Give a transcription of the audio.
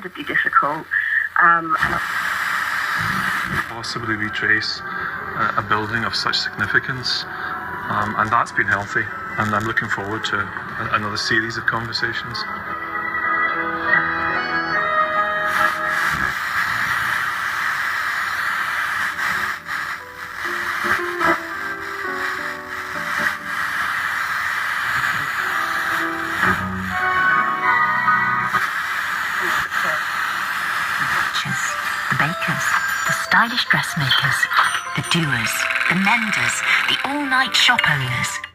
incredibly difficult. Possibly retrace a building of such significance, and that's been healthy, and I'm looking forward to another series of conversations. The bakers, the stylish dressmakers, the doers, the menders, the all-night shop owners.